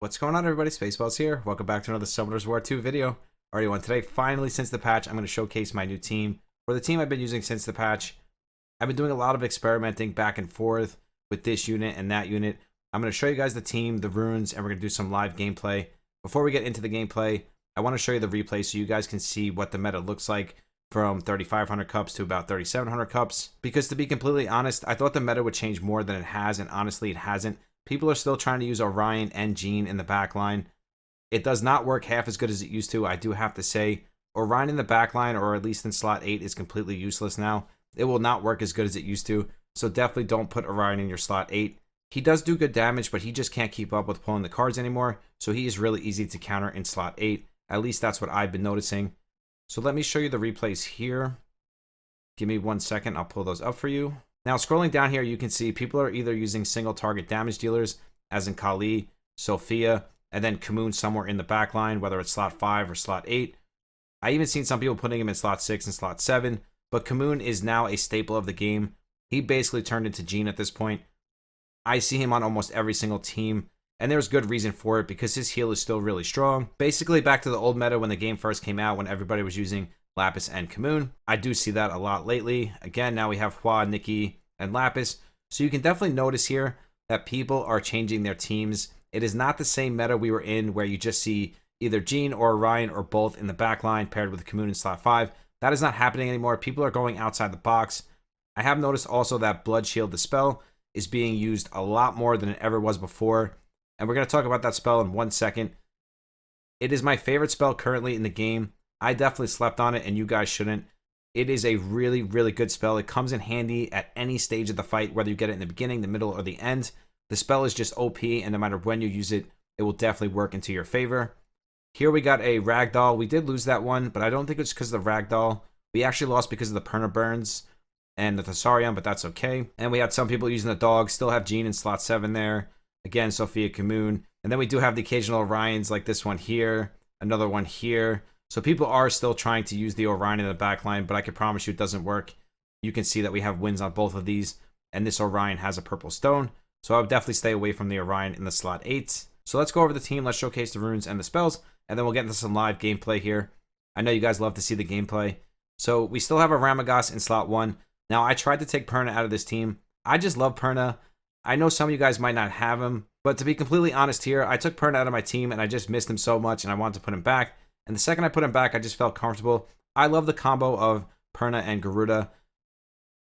What's going on, everybody? Spaceballs here. Welcome back to another Summoners War 2 video. Already one today. Finally, since the patch, I'm going to showcase my new team, or the team I've been using since the patch. I've been doing a lot of experimenting back and forth with this unit and that unit. I'm going to show you guys the team, the runes, and we're going to do some live gameplay. Before we get into the gameplay, I want to show you the replay so you guys can see what the meta looks like from 3,500 cups to about 3,700 cups. Because to be completely honest, I thought the meta would change more than it has, and honestly, it hasn't. People are still trying to use Orion and Jeanne in the backline. It does not work half as good as it used to, I do have to say. Orion in the backline, or at least in slot 8, is completely useless now. It will not work as good as it used to, so definitely don't put Orion in your slot 8. He does do good damage, but he just can't keep up with pulling the cards anymore, so he is really easy to counter in slot 8. At least that's what I've been noticing. So let me show you the replays here. Give me 1 second, I'll pull those up for you. Now, scrolling down here, you can see people are either using single target damage dealers, as in Kali, Sophia, and then Kamoon somewhere in the back line, whether it's slot 5 or slot 8. I even seen some people putting him in slot 6 and slot 7, but Kamoon is now a staple of the game. He basically turned into Jeanne at this point. I see him on almost every single team, and there's good reason for it because his heal is still really strong. Basically back to the old meta when the game first came out, when everybody was using Lapis and Kamoon. I do see that a lot lately. Again, now we have Hua, Nikki, and Lapis. So you can definitely notice here that people are changing their teams. It is not the same meta we were in where you just see either Jeanne or Orion or both in the backline paired with Kamoon in slot 5. That is not happening anymore. People are going outside the box. I have noticed also that Blood Shield Dispel is being used a lot more than it ever was before. And we're going to talk about that spell in 1 second. It is my favorite spell currently in the game. I definitely slept on it, and you guys shouldn't. It is a really, really good spell. It comes in handy at any stage of the fight, whether you get it in the beginning, the middle, or the end. The spell is just OP, and no matter when you use it, it will definitely work into your favor. Here we got a Ragdoll. We did lose that one, but I don't think it's because of the Ragdoll. We actually lost because of the Perna Burns and the Thessarion, but that's okay. And we had some people using the dog. Still have Jeanne in slot 7 there. Again, Sophia, Kamoon. And then we do have the occasional Orions like this one here, another one here. So people are still trying to use the Orion in the backline, but I can promise you it doesn't work. You can see that we have wins on both of these, and this Orion has a purple stone. So I would definitely stay away from the Orion in the slot 8. So let's go over the team, let's showcase the runes and the spells, and then we'll get into some live gameplay here. I know you guys love to see the gameplay. So we still have a Ramagas in slot 1. Now I tried to take Perna out of this team. I just love Perna. I know some of you guys might not have him, but to be completely honest here, I took Perna out of my team and I just missed him so much and I wanted to put him back. And the second I put him back, I just felt comfortable. I love the combo of Perna and Garuda,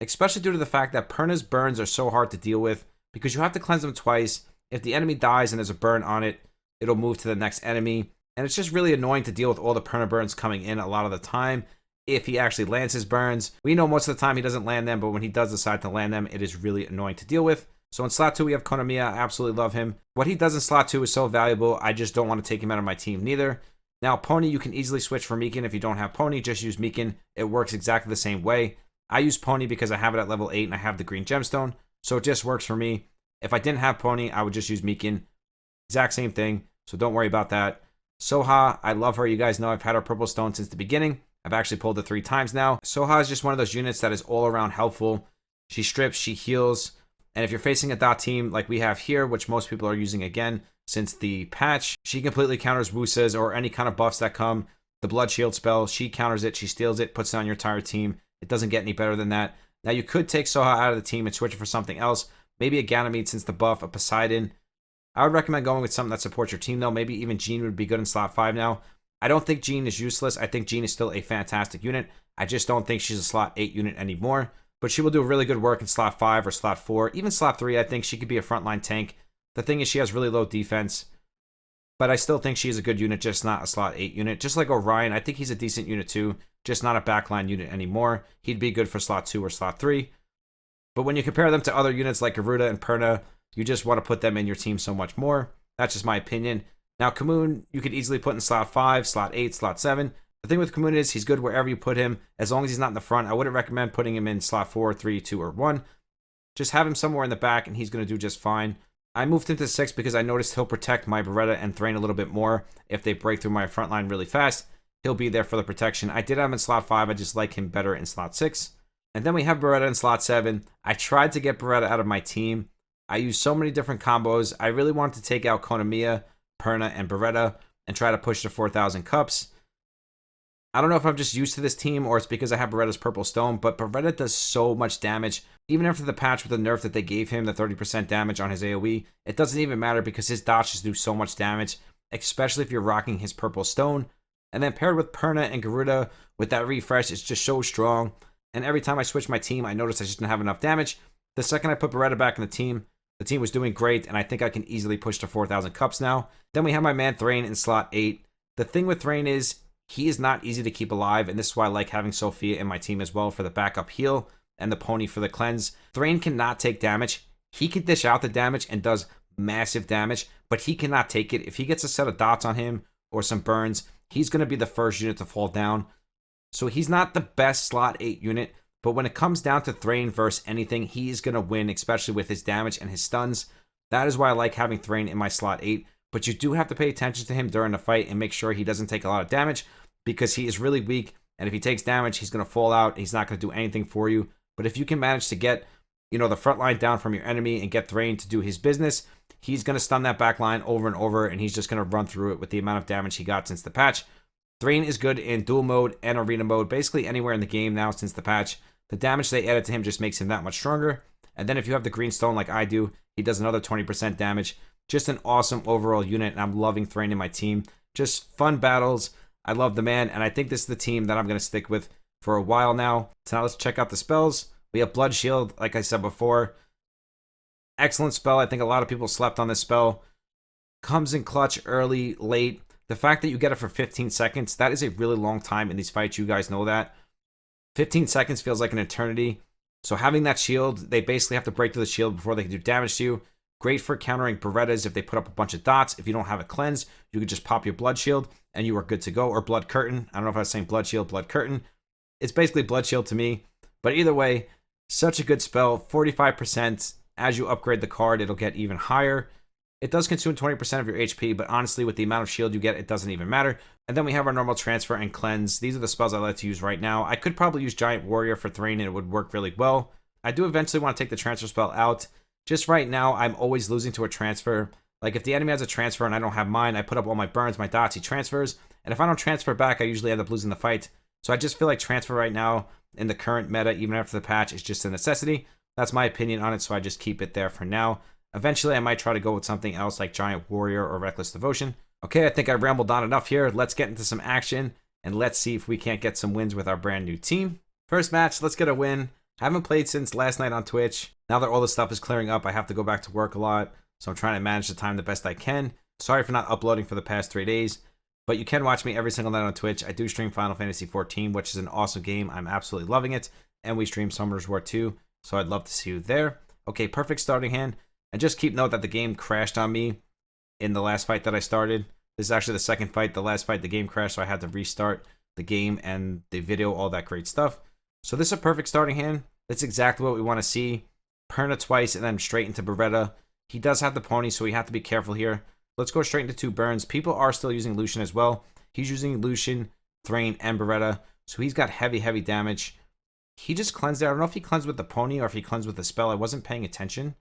especially due to the fact that Perna's burns are so hard to deal with because you have to cleanse them twice. If the enemy dies and there's a burn on it, it'll move to the next enemy. And it's just really annoying to deal with all the Perna burns coming in a lot of the time. If he actually lands his burns, we know most of the time he doesn't land them, but when he does decide to land them, it is really annoying to deal with. So in slot 2, we have Konamiya. I absolutely love him. What he does in slot 2 is so valuable, I just don't want to take him out of my team neither. Now, Pony, you can easily switch for Meekin. If you don't have Pony, just use Meekin. It works exactly the same way. I use Pony because I have it at level 8 and I have the green gemstone, so it just works for me. If I didn't have Pony, I would just use Meekin. Exact same thing, so don't worry about that. Soha, I love her. You guys know I've had her purple stone since the beginning. I've actually pulled it 3 times now. Soha is just one of those units that is all around helpful. She strips, she heals, and if you're facing a dot team like we have here, which most people are using again since the patch, she completely counters Wusas or any kind of buffs that come. The Blood Shield spell, she counters it, she steals it, puts it on your entire team. It doesn't get any better than that. Now you could take Soha out of the team and switch it for something else. Maybe a Ganymede since the buff, a Poseidon. I would recommend going with something that supports your team though. Maybe even Jeanne would be good in slot 5 now. I don't think Jeanne is useless. I think Jeanne is still a fantastic unit. I just don't think she's a slot 8 unit anymore. But she will do really good work in slot 5 or slot 4. Even slot 3, I think she could be a frontline tank. The thing is she has really low defense. But I still think she is a good unit, just not a slot 8 unit. Just like Orion, I think he's a decent unit too. Just not a backline unit anymore. He'd be good for slot 2 or slot 3. But when you compare them to other units like Garuda and Perna, you just want to put them in your team so much more. That's just my opinion. Now, Kamoon, you could easily put in slot 5, slot 8, slot 7. The thing with Kamoon is he's good wherever you put him, as long as he's not in the front. I wouldn't recommend putting him in slot 4, 3, 2, or 1. Just have him somewhere in the back, and he's going to do just fine. I moved him to 6 because I noticed he'll protect my Beretta and Thrain a little bit more. If they break through my front line really fast, he'll be there for the protection. I did have him in slot 5. I just like him better in slot 6. And then we have Beretta in slot 7. I tried to get Beretta out of my team. I used so many different combos. I really wanted to take out Konamiya, Perna and Beretta and try to push to 4,000 cups. I don't know if I'm just used to this team or it's because I have Beretta's Purple Stone, but Beretta does so much damage. Even after the patch with the nerf that they gave him, the 30% damage on his AoE, it doesn't even matter because his dodges do so much damage, especially if you're rocking his Purple Stone. And then paired with Perna and Garuda with that refresh, it's just so strong. And every time I switch my team, I notice I just didn't have enough damage. The second I put Beretta back in the team was doing great, and I think I can easily push to 4,000 cups now. Then we have my man Thrain in slot 8. The thing with Thrain is, he is not easy to keep alive, and this is why I like having Sophia in my team as well for the backup heal and the pony for the cleanse. Thrain cannot take damage. He can dish out the damage and does massive damage, but he cannot take it. If he gets a set of dots on him or some burns, he's going to be the first unit to fall down. So he's not the best slot 8 unit, but when it comes down to Thrain versus anything, he's going to win, especially with his damage and his stuns. That is why I like having Thrain in my slot 8, but you do have to pay attention to him during the fight and make sure he doesn't take a lot of damage because he is really weak, and if he takes damage, he's going to fall out. He's not going to do anything for you. But if you can manage to get, the front line down from your enemy and get Thrain to do his business, he's going to stun that back line over and over, and he's just going to run through it with the amount of damage he got since the patch. Thrain is good in duel mode and arena mode, basically anywhere in the game now since the patch. The damage they added to him just makes him that much stronger. And then if you have the green stone like I do, he does another 20% damage. Just an awesome overall unit, and I'm loving Thrain in my team. Just fun battles. I love the man, and I think this is the team that I'm going to stick with for a while now. So now let's check out the spells. We have Blood Shield, like I said before. Excellent spell. I think a lot of people slept on this spell. Comes in clutch early, late. The fact that you get it for 15 seconds, that is a really long time in these fights. You guys know that. 15 seconds feels like an eternity. So having that shield, they basically have to break through the shield before they can do damage to you. Great for countering Berettas if they put up a bunch of dots. If you don't have a cleanse, you could just pop your Blood Shield and you are good to go. Or Blood Curtain. I don't know if I was saying Blood Shield, Blood Curtain. It's basically Blood Shield to me. But either way, such a good spell. 45%. As you upgrade the card, it'll get even higher. It does consume 20% of your HP, but honestly, with the amount of shield you get, it doesn't even matter. And then we have our normal transfer and cleanse. These are the spells I like to use right now. I could probably use Giant Warrior for Thrain and it would work really well. I do eventually want to take the transfer spell out. Just right now, I'm always losing to a transfer. Like if the enemy has a transfer and I don't have mine, I put up all my burns, my dots, he transfers. And if I don't transfer back, I usually end up losing the fight. So I just feel like transfer right now in the current meta, even after the patch, is just a necessity. That's my opinion on it, so I just keep it there for now. Eventually, I might try to go with something else like Giant Warrior or Reckless Devotion. Okay, I think I rambled on enough here. Let's get into some action, and let's see if we can't get some wins with our brand new team. First match, let's get a win. Haven't played since last night on Twitch. Now that all this stuff is clearing up, I have to go back to work a lot, so I'm trying to manage the time the best I can. Sorry for not uploading for the past 3 days, but you can watch me every single night on Twitch. I do stream Final Fantasy XIV, which is an awesome game. I'm absolutely loving it, and we stream Summoners War 2, so I'd love to see you there. Okay, perfect starting hand. And just keep note that the game crashed on me in the last fight that I started. This is actually the second fight. The last fight, the game crashed, so I had to restart the game and the video, all that great stuff. So this is a perfect starting hand. That's exactly what we want to see. Perna twice and then straight into Beretta. He does have the pony, so we have to be careful here. Let's go straight into 2 burns. People are still using Lucian as well. He's using Lucian, Thrain, and Beretta. So he's got heavy, heavy damage. He just cleansed there. I don't know if he cleansed with the pony or if he cleansed with the spell. I wasn't paying attention.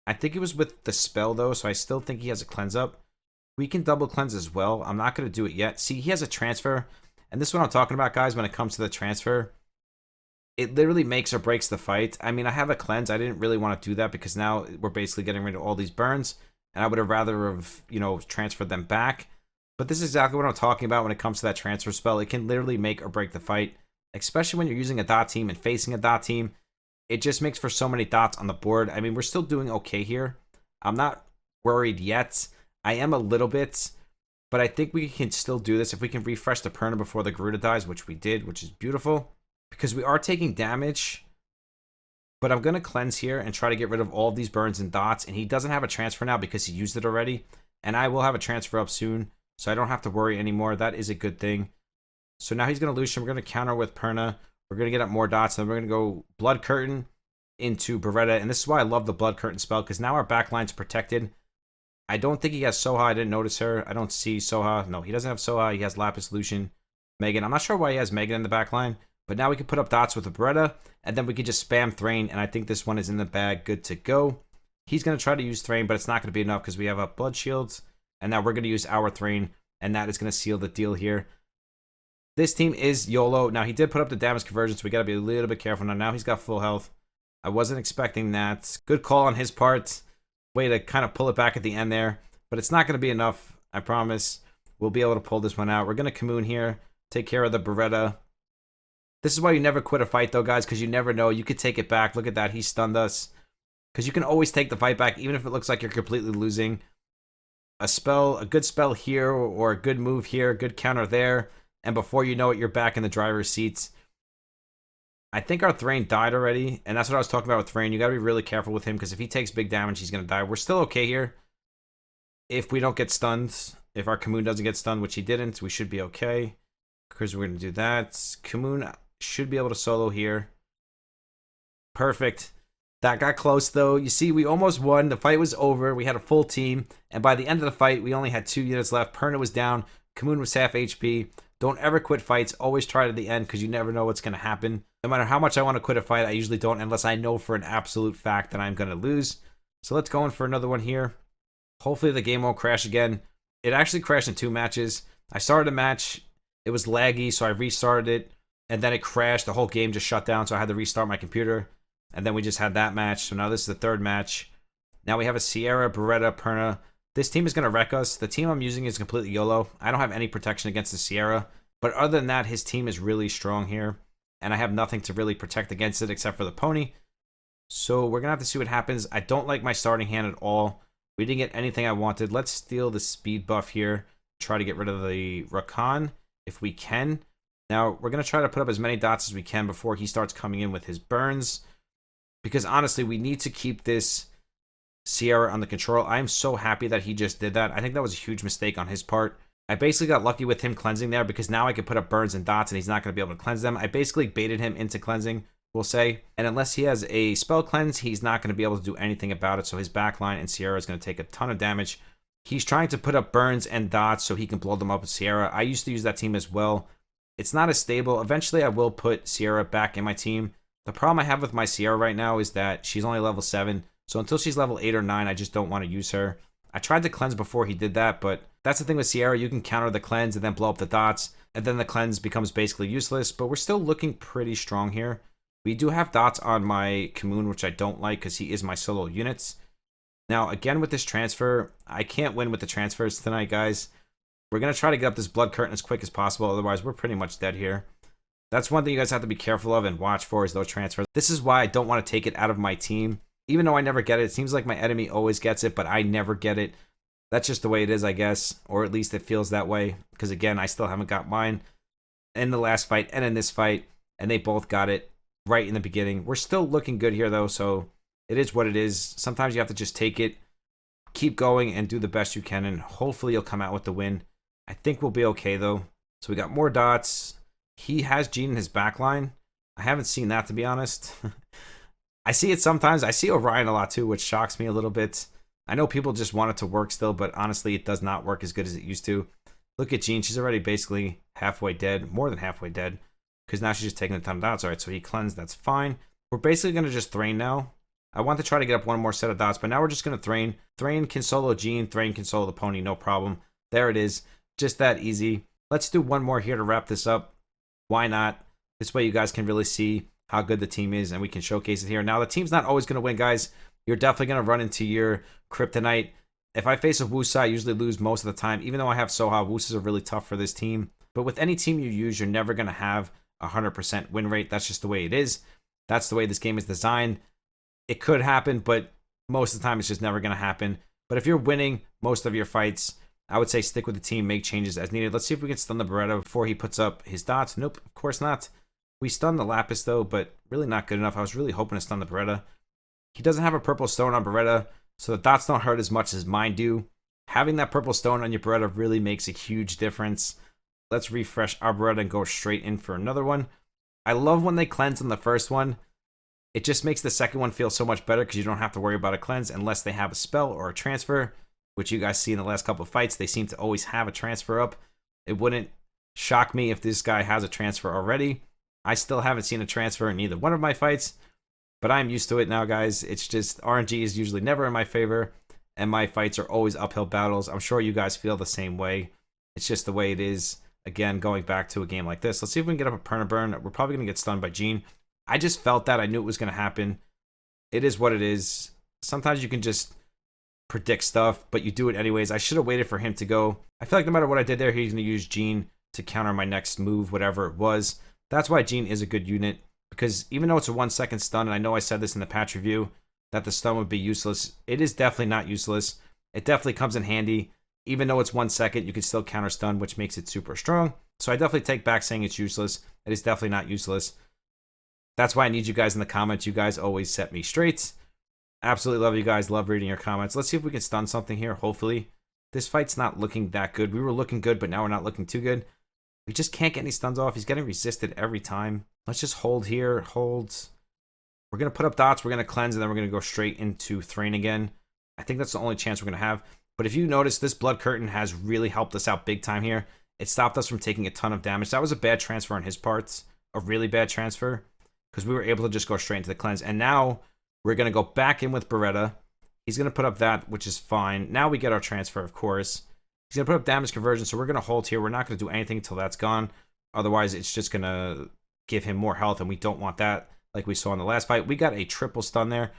I think it was with the spell, though, so I still think he has a cleanse up. We can double cleanse as well. I'm not going to do it yet. See, he has a transfer, and this is what I'm talking about, guys, when it comes to the transfer. It literally makes or breaks the fight. I mean, I have a cleanse. I didn't really want to do that because now we're basically getting rid of all these burns, and I would have rather have, transferred them back. But this is exactly what I'm talking about when it comes to that transfer spell. It can literally make or break the fight, especially when you're using a dot team and facing a dot team. It just makes for so many dots on the board. I mean, we're still doing okay here. I'm not worried yet. I am a little bit, but I think we can still do this. If we can refresh the Perna before the Garuda dies, which we did, which is beautiful. Because we are taking damage, but I'm going to cleanse here and try to get rid of all of these burns and dots. And he doesn't have a transfer now because he used it already. And I will have a transfer up soon, so I don't have to worry anymore. That is a good thing. So now he's going to Lucian. We're going to counter with Perna. We're going to get up more dots, and then we're going to go Blood Curtain into Beretta. And this is why I love the Blood Curtain spell, because now our backline's protected. I don't think he has Soha. I didn't notice her. I don't see Soha. No, he doesn't have Soha. He has Lapis, Lucian, Megan. I'm not sure why he has Megan in the backline, but now we can put up dots with the Beretta, and then we can just spam Thrain, and I think this one is in the bag, good to go. He's going to try to use Thrain, but it's not going to be enough because we have up Blood Shields. And now we're going to use our Thrain, and that is going to seal the deal here. This team is YOLO. Now, he did put up the damage conversion, so we got to be a little bit careful. Now he's got full health. I wasn't expecting that. Good call on his part. Way to kind of pull it back at the end there. But it's not going to be enough, I promise. We'll be able to pull this one out. We're going to Commune here. Take care of the Beretta. This is why you never quit a fight, though, guys, because you never know. You could take it back. Look at that. He stunned us. Because you can always take the fight back, even if it looks like you're completely losing. A good spell here, or a good move here, a good counter there. And before you know it, you're back in the driver's seats. I think our Thrain died already, and that's what I was talking about with Thrain. You got to be really careful with him, because if he takes big damage, he's going to die. We're still okay here. If we don't get stunned, if our Commune doesn't get stunned, which he didn't, we should be okay. Because we're going to do that. Commune should be able to solo here. Perfect. That got close, though. You see, we almost won. The fight was over. We had a full team, and by the end of the fight, we only had 2 units left. Perna was down. Commune was half HP. Don't ever quit fights. Always try to the end, because you never know what's going to happen. No matter how much I want to quit a fight, I usually don't, unless I know for an absolute fact that I'm going to lose. So let's go in for another one here. Hopefully the game won't crash again. It actually crashed in 2 matches. I started a match. It was laggy, so I restarted it, and then it crashed. The whole game just shut down, so I had to restart my computer. And then we just had that match. So now this is the 3rd match. Now we have a Sierra, Beretta, Perna. This team is going to wreck us. The team I'm using is completely YOLO. I don't have any protection against the Sierra. But other than that, his team is really strong here. And I have nothing to really protect against it except for the pony. So we're going to have to see what happens. I don't like my starting hand at all. We didn't get anything I wanted. Let's steal the speed buff here. Try to get rid of the Rakan if we can. Now, we're going to try to put up as many dots as we can before he starts coming in with his burns. Because honestly, we need to keep this Sierra under control. I'm so happy that he just did that. I think that was a huge mistake on his part. I basically got lucky with him cleansing there, because now I can put up burns and dots and he's not going to be able to cleanse them. I basically baited him into cleansing, we'll say. And unless he has a spell cleanse, he's not going to be able to do anything about it. So his backline and Sierra is going to take a ton of damage. He's trying to put up burns and dots so he can blow them up with Sierra. I used to use that team as well. It's not as stable. Eventually, I will put Sierra back in my team. The problem I have with my Sierra right now is that she's only level 7. So until she's level 8 or 9, I just don't want to use her. I tried to cleanse before he did that, but that's the thing with Sierra. You can counter the cleanse and then blow up the dots, and then the cleanse becomes basically useless. But we're still looking pretty strong here. We do have dots on my Commune, which I don't like because he is my solo units. Now, again, with this transfer, I can't win with the transfers tonight, guys. We're going to try to get up this blood curtain as quick as possible. Otherwise, we're pretty much dead here. That's one thing you guys have to be careful of and watch for, is those transfers. This is why I don't want to take it out of my team. Even though I never get it, it seems like my enemy always gets it, but I never get it. That's just the way it is, I guess. Or at least it feels that way. Because again, I still haven't got mine in the last fight and in this fight. And they both got it right in the beginning. We're still looking good here, though, so it is what it is. Sometimes you have to just take it, keep going, and do the best you can, and hopefully you'll come out with the win. I think we'll be okay, though. So we got more dots. He has Jeanne in his backline. I haven't seen that, to be honest. I see it sometimes. I see Orion a lot, too, which shocks me a little bit. I know people just want it to work still, but honestly, it does not work as good as it used to. Look at Jeanne. She's already basically halfway dead, more than halfway dead, because now she's just taking a ton of dots. All right, so he cleansed. That's fine. We're basically going to just Thrain now. I want to try to get up one more set of dots, but now we're just going to Thrain. Thrain can solo Jeanne. Thrain can solo the pony, no problem. There it is. Just that easy. Let's do one more here to wrap this up. Why not? This way you guys can really see how good the team is, and we can showcase it here. Now, the team's not always going to win, guys. You're definitely going to run into your Kryptonite. If I face a Wusa, I usually lose most of the time. Even though I have Soha, Wusas are really tough for this team. But with any team you use, you're never going to have a 100% win rate. That's just the way it is. That's the way this game is designed. It could happen, but most of the time it's just never going to happen. But if you're winning most of your fights, I would say stick with the team, make changes as needed. Let's see if we can stun the Beretta before he puts up his dots. Nope, of course not. We stunned the Lapis, though, but really not good enough. I was really hoping to stun the Beretta. He doesn't have a purple stone on Beretta, so the dots don't hurt as much as mine do. Having that purple stone on your Beretta really makes a huge difference. Let's refresh our Beretta and go straight in for another one. I love when they cleanse on the first one. It just makes the second one feel so much better because you don't have to worry about a cleanse unless they have a spell or a transfer, which you guys see in the last couple of fights. They seem to always have a transfer up. It wouldn't shock me if this guy has a transfer already. I still haven't seen a transfer in either one of my fights, but I'm used to it now, guys. It's just RNG is usually never in my favor, and my fights are always uphill battles. I'm sure you guys feel the same way. It's just the way it is. Again, going back to a game like this. Let's see if we can get up a Perna burn. We're probably going to get stunned by Jeanne. I just felt that. I knew it was going to happen. It is what it is. Sometimes you can just predict stuff, but you do it anyways. I should have waited for him to go. I feel like no matter what I did there, he's going to use Jeanne to counter my next move, whatever it was. That's why Jeanne is a good unit, because even though it's a 1 second stun, and I know I said this in the patch review, that the stun would be useless, it is definitely not useless. It definitely comes in handy. Even though it's 1 second, you can still counter stun, which makes it super strong. So I definitely take back saying it's useless. It is definitely not useless. That's why I need you guys in the comments. You guys always set me straight. Absolutely love you guys. Love reading your comments. Let's see if we can stun something here, hopefully. This fight's not looking that good. We were looking good, but now we're not looking too good. We just can't get any stuns off. He's getting resisted every time. Let's just hold here. Hold. We're going to put up dots. We're going to cleanse, and then we're going to go straight into Thrain again. I think that's the only chance we're going to have. But if you notice, this Blood Curtain has really helped us out big time here. It stopped us from taking a ton of damage. That was a bad transfer on his parts. A really bad transfer. Because we were able to just go straight into the cleanse. And now we're going to go back in with Beretta. He's going to put up that, which is fine. Now we get our transfer, of course. He's going to put up damage conversion, so we're going to hold here. We're not going to do anything until that's gone. Otherwise, it's just going to give him more health, and we don't want that like we saw in the last fight. We got a triple stun there.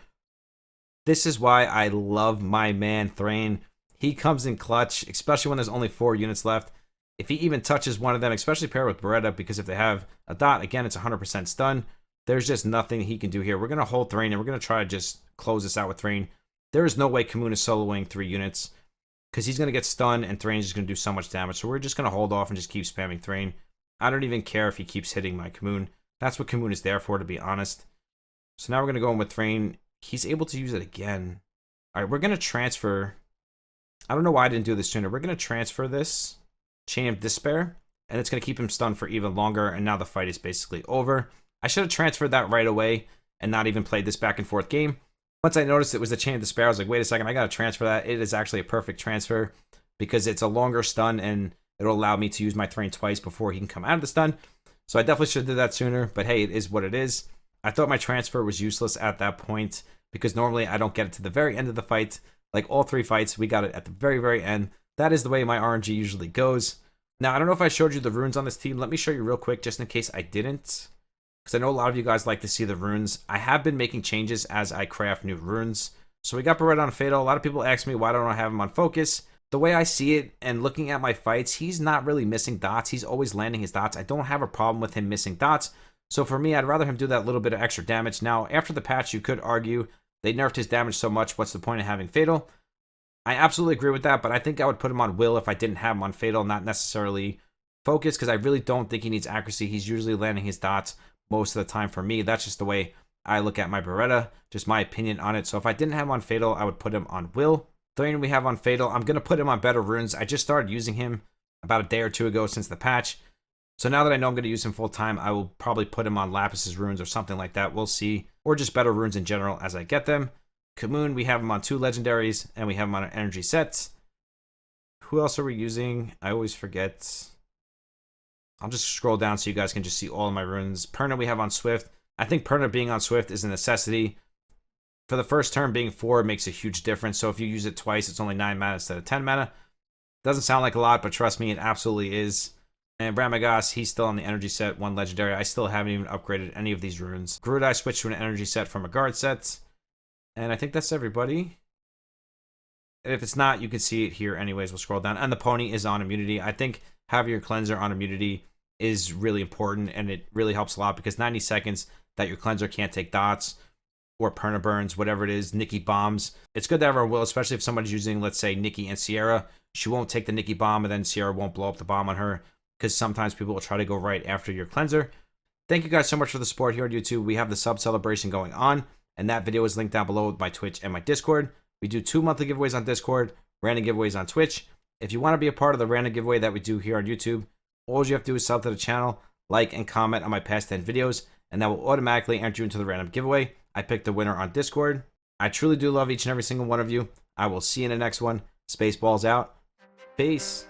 This is why I love my man, Thrain. He comes in clutch, especially when there's only 4 units left. If he even touches one of them, especially paired with Beretta, because if they have a dot, again, it's 100% stun. There's just nothing he can do here. We're going to hold Thrain, and we're going to try to just close this out with Thrain. There is no way Kamoon is soloing 3 units, because he's going to get stunned, and Thrain's just going to do so much damage. So we're just going to hold off and just keep spamming Thrain. I don't even care if he keeps hitting my Kamoon. That's what Kamoon is there for, to be honest. So now we're going to go in with Thrain. He's able to use it again. All right, we're going to transfer. I don't know why I didn't do this sooner. We're going to transfer this Chain of Despair, and it's going to keep him stunned for even longer, and now the fight is basically over. I should have transferred that right away and not even played this back and forth game. Once I noticed it was the Chain of Despair, I was like, wait a second, I got to transfer that. It is actually a perfect transfer because it's a longer stun, and it'll allow me to use my Thrain twice before he can come out of the stun. So I definitely should have did that sooner, but hey, it is what it is. I thought my transfer was useless at that point because normally I don't get it to the very end of the fight. Like all 3 fights, we got it at the very, very end. That is the way my RNG usually goes. Now, I don't know if I showed you the runes on this team. Let me show you real quick just in case I didn't, because I know a lot of you guys like to see the runes. I have been making changes as I craft new runes. So we got Beretta on Fatal. A lot of people ask me, why don't I have him on Focus? The way I see it and looking at my fights, he's not really missing dots. He's always landing his dots. I don't have a problem with him missing dots. So for me, I'd rather him do that little bit of extra damage. Now, after the patch, you could argue they nerfed his damage so much, what's the point of having Fatal? I absolutely agree with that, but I think I would put him on Will if I didn't have him on Fatal, not necessarily Focus, because I really don't think he needs accuracy. He's usually landing his dots most of the time for me. That's just the way I look at my Beretta, just my opinion on it. So if I didn't have him on Fatal, I would put him on Will. Thrain we have on Fatal. I'm going to put him on better runes. I just started using him about a day or 2 ago since the patch. So now that I know I'm going to use him full time, I will probably put him on Lapis's runes or something like that. We'll see. Or just better runes in general as I get them. Kamoon, we have him on 2 legendaries, and we have him on an energy set. Who else are we using? I always forget. I'll just scroll down so you guys can just see all of my runes. Perna we have on Swift. I think Perna being on Swift is a necessity. For the first turn, being 4 makes a huge difference. So if you use it twice, it's only 9 mana instead of 10 mana. Doesn't sound like a lot, but trust me, it absolutely is. And Bramagas, he's still on the energy set, 1 legendary. I still haven't even upgraded any of these runes. Groot, I switched to an energy set from a guard set. And I think that's everybody. And if it's not, you can see it here anyways. We'll scroll down. And the pony is on immunity. I think having your cleanser on immunity is really important, and it really helps a lot because 90 seconds that your cleanser can't take dots or perna burns, whatever it is, Nikki bombs. It's good to have our Will, especially if somebody's using, let's say, Nikki and Sierra. She won't take the Nikki bomb, and then Sierra won't blow up the bomb on her because sometimes people will try to go right after your cleanser. Thank you guys so much for the support here on YouTube. We have the sub celebration going on, and that video is linked down below with my Twitch and my Discord. We do 2 monthly giveaways on Discord, random giveaways on Twitch. If you want to be a part of the random giveaway that we do here on YouTube, all you have to do is sub to the channel, like, and comment on my past 10 videos, and that will automatically enter you into the random giveaway. I picked the winner on Discord. I truly do love each and every single one of you. I will see you in the next one. Spaceballs out. Peace.